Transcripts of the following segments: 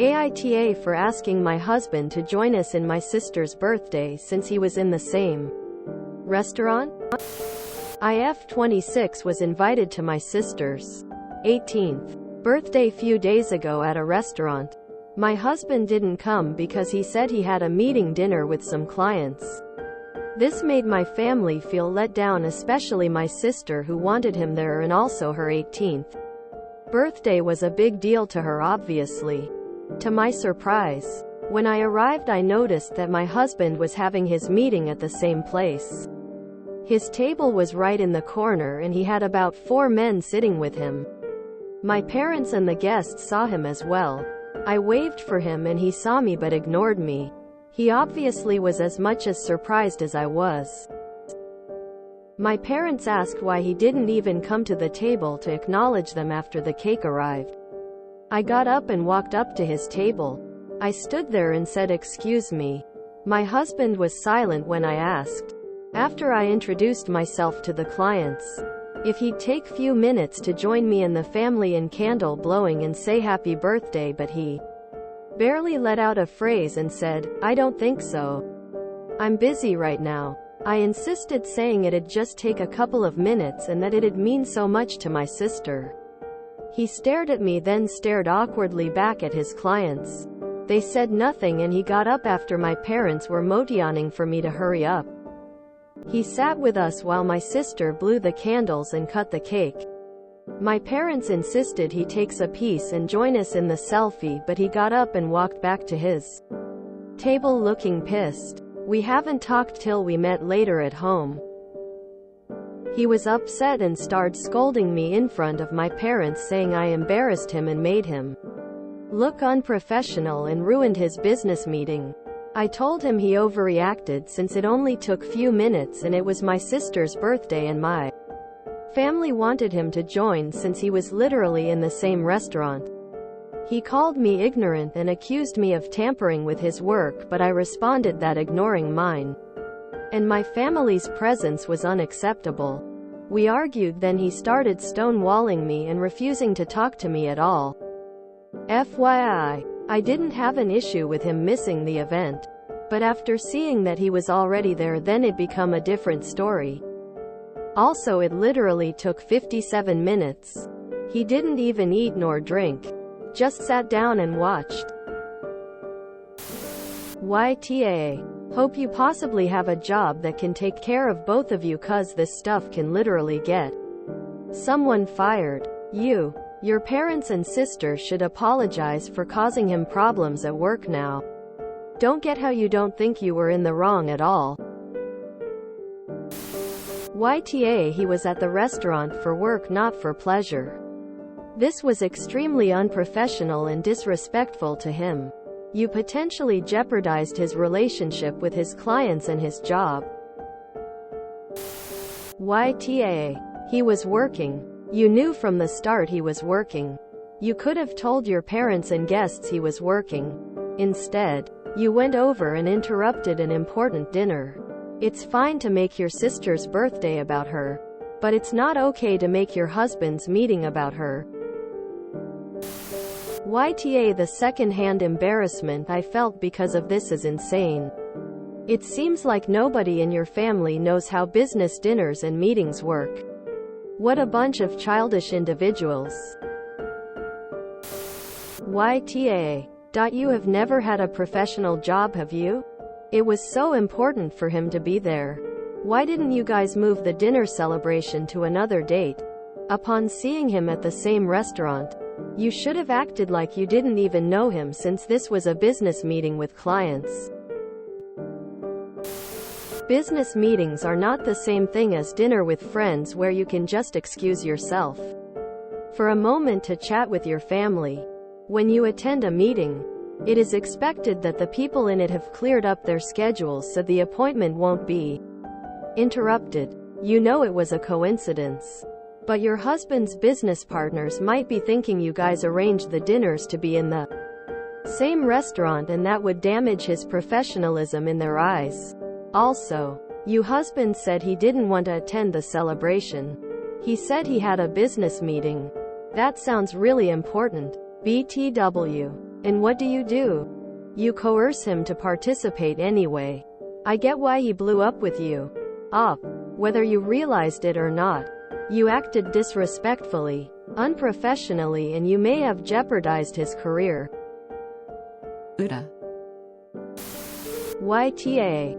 AITA for asking my husband to join us in my sister's birthday since he was in the same restaurant. IF26 was invited to my sister's 18th birthday few days ago at a restaurant. My husband didn't come because he said he had a meeting dinner with some clients. This made my family feel let down, especially my sister who wanted him there, and also her 18th birthday was a big deal to her, obviously. To my surprise, when I arrived, I noticed that my husband was having his meeting at the same place. His table was right in the corner and he had about 4 men sitting with him. My parents and the guests saw him as well. I waved for him and he saw me but ignored me. He obviously was as much as surprised as I was. My parents asked why he didn't even come to the table to acknowledge them after the cake arrived. I got up and walked up to his table. I stood there and said, "Excuse me." My husband was silent when I asked. After I introduced myself to the clients, if he'd take few minutes to join me and the family in candle blowing and say happy birthday, but he barely let out a phrase and said, "I don't think so. I'm busy right now." I insisted, saying it'd just take a couple of minutes and that it'd mean so much to my sister. He stared at me, then stared awkwardly back at his clients. They said nothing and he got up after my parents were motioning for me to hurry up. He sat with us while my sister blew the candles and cut the cake. My parents insisted he takes a piece and join us in the selfie, but he got up and walked back to his table looking pissed. We haven't talked till we met later at home. He was upset and started scolding me in front of my parents, saying I embarrassed him and made him look unprofessional and ruined his business meeting. I told him he overreacted since it only took few minutes and it was my sister's birthday and my family wanted him to join since he was literally in the same restaurant. He called me ignorant and accused me of tampering with his work, but I responded that ignoring mine and my family's presence was unacceptable. We argued, then he started stonewalling me and refusing to talk to me at all. FYI, I didn't have an issue with him missing the event. But after seeing that he was already there, then it became a different story. Also, it literally took 57 minutes. He didn't even eat nor drink. Just sat down and watched. YTA. Hope you possibly have a job that can take care of both of you, cause this stuff can literally get someone fired. Your parents and sister should apologize for causing him problems at work now. Don't get how you don't think you were in the wrong at all. YTA. He was at the restaurant for work, not for pleasure. This was extremely unprofessional and disrespectful to him. You potentially jeopardized his relationship with his clients and his job. YTA. He was working. You knew from the start he was working. You could have told your parents and guests he was working. Instead, you went over and interrupted an important dinner. It's fine to make your sister's birthday about her, but it's not okay to make your husband's meeting about her. YTA. The second-hand embarrassment I felt because of this is insane. It seems like nobody in your family knows how business dinners and meetings work. What a bunch of childish individuals. YTA. You have never had a professional job, have you? It was so important for him to be there. Why didn't you guys move the dinner celebration to another date? Upon seeing him at the same restaurant, you should have acted like you didn't even know him, since this was a business meeting with clients. Business meetings are not the same thing as dinner with friends where you can just excuse yourself for a moment to chat with your family. When you attend a meeting, it is expected that the people in it have cleared up their schedules so the appointment won't be interrupted. You know it was a coincidence. But your husband's business partners might be thinking you guys arranged the dinners to be in the same restaurant, and that would damage his professionalism in their eyes. Also, your husband said he didn't want to attend the celebration. He said he had a business meeting. That sounds really important. BTW. And what do? You coerce him to participate anyway. I get why he blew up with you. Whether you realized it or not. You acted disrespectfully, unprofessionally, and you may have jeopardized his career. AITA.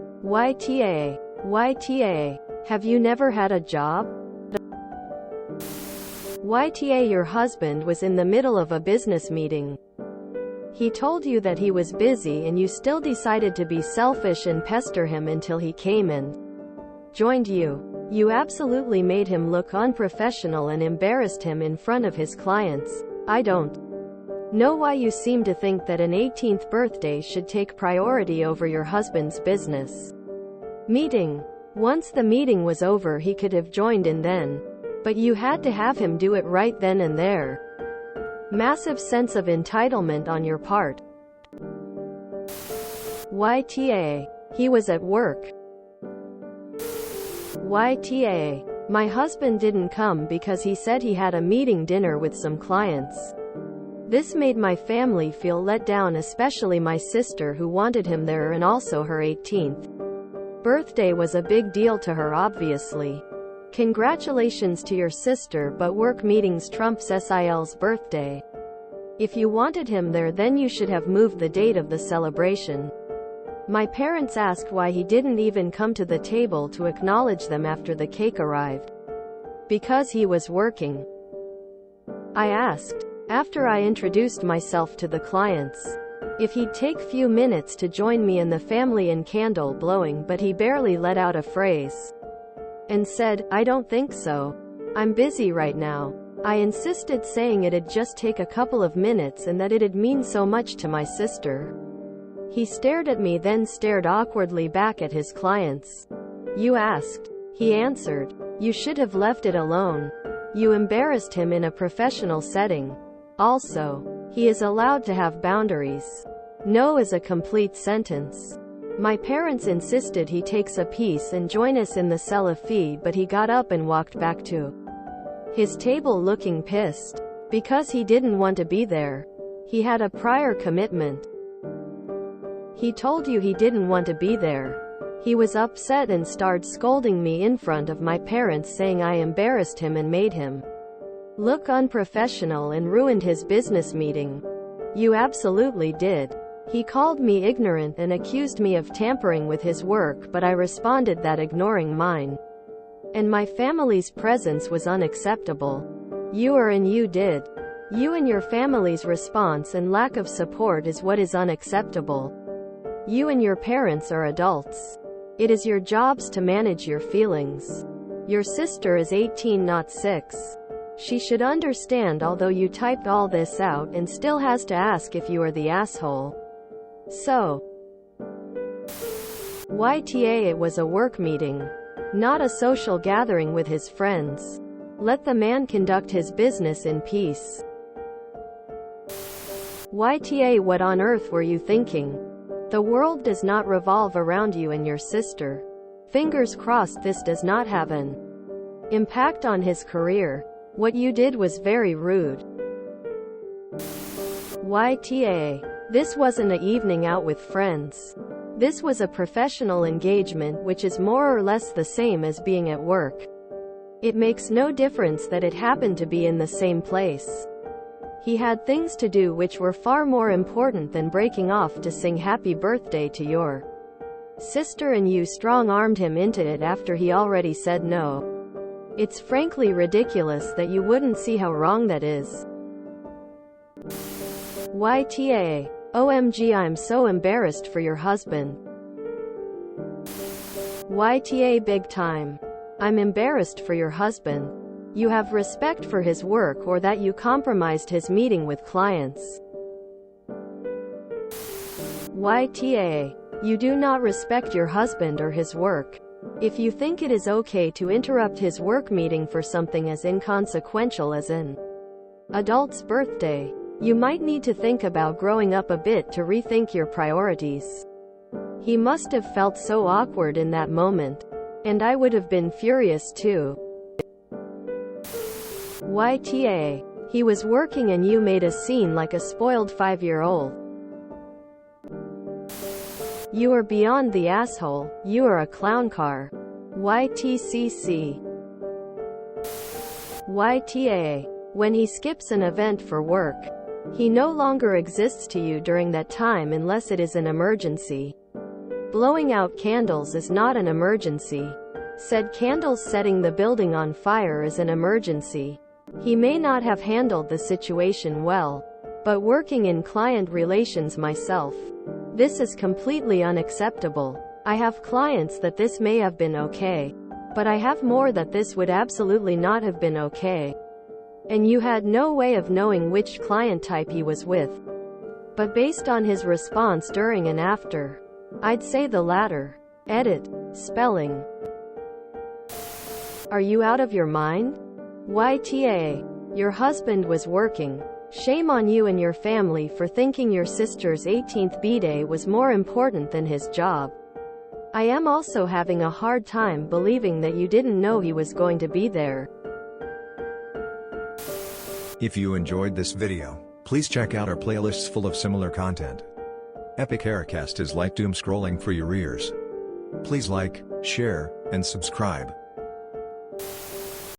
YTA. Have you never had a job? YTA, your husband was in the middle of a business meeting. He told you that he was busy and you still decided to be selfish and pester him until he came and joined you. You absolutely made him look unprofessional and embarrassed him in front of his clients. I don't know why you seem to think that an 18th birthday should take priority over your husband's business meeting. Once the meeting was over, he could have joined in then. But you had to have him do it right then and there. Massive sense of entitlement on your part. YTA. He was at work. YTA. My husband didn't come because he said he had a meeting dinner with some clients. This made my family feel let down, especially my sister who wanted him there, and also her 18th birthday was a big deal to her, obviously. Congratulations to your sister, but work meetings trumps SIL's birthday. If you wanted him there, then you should have moved the date of the celebration. My parents asked why he didn't even come to the table to acknowledge them after the cake arrived. Because he was working. I asked, after I introduced myself to the clients, if he'd take few minutes to join me and the family in candle blowing, but he barely let out a phrase and said, I don't think so. I'm busy right now. I insisted, saying it'd just take a couple of minutes and that it'd mean so much to my sister. He stared at me, then stared awkwardly back at his clients. You asked. He answered. You should have left it alone. You embarrassed him in a professional setting. Also, he is allowed to have boundaries. No is a complete sentence. My parents insisted he takes a piece and join us in the selfie, but he got up and walked back to his table looking pissed. Because he didn't want to be there. He had a prior commitment. He told you he didn't want to be there. He was upset and started scolding me in front of my parents, saying I embarrassed him and made him look unprofessional and ruined his business meeting. You absolutely did. He called me ignorant and accused me of tampering with his work, but I responded that ignoring mine and my family's presence was unacceptable. You did. You and your family's response and lack of support is what is unacceptable. You and your parents are adults. It is your jobs to manage your feelings. Your sister is 18, not 6. She should understand, although you typed all this out and still has to ask if you are the asshole. So, YTA, it was a work meeting, not a social gathering with his friends. Let the man conduct his business in peace. YTA, what on earth were you thinking? The world does not revolve around you and your sister. Fingers crossed this does not have an impact on his career. What you did was very rude. YTA. This wasn't an evening out with friends. This was a professional engagement, which is more or less the same as being at work. It makes no difference that it happened to be in the same place. He had things to do which were far more important than breaking off to sing happy birthday to your sister, and you strong-armed him into it after he already said no. It's frankly ridiculous that you wouldn't see how wrong that is. YTA. OMG, I'm so embarrassed for your husband. YTA, big time. I'm embarrassed for your husband. You have respect for his work, or that you compromised his meeting with clients. YTA. You do not respect your husband or his work. If you think it is okay to interrupt his work meeting for something as inconsequential as an adult's birthday, you might need to think about growing up a bit to rethink your priorities. He must have felt so awkward in that moment. And I would have been furious too. YTA. He was working and you made a scene like a spoiled 5-year-old. You are beyond the asshole, you are a clown car. YTCC. YTA. When he skips an event for work, he no longer exists to you during that time unless it is an emergency. Blowing out candles is not an emergency. Said candles setting the building on fire is an emergency. He may not have handled the situation well, but working in client relations myself, this is completely unacceptable. I have clients that this may have been okay, but I have more that this would absolutely not have been okay. And you had no way of knowing which client type he was with. But based on his response during and after, I'd say the latter. Edit. Spelling. Are you out of your mind? YTA. Your husband was working. Shame on you and your family for thinking your sister's 18th b-day was more important than his job. I am also having a hard time believing that you didn't know he was going to be there. If you enjoyed this video, please check out our playlists full of similar content. Epic Haircast is like doom scrolling for your ears. Please like, share, and subscribe.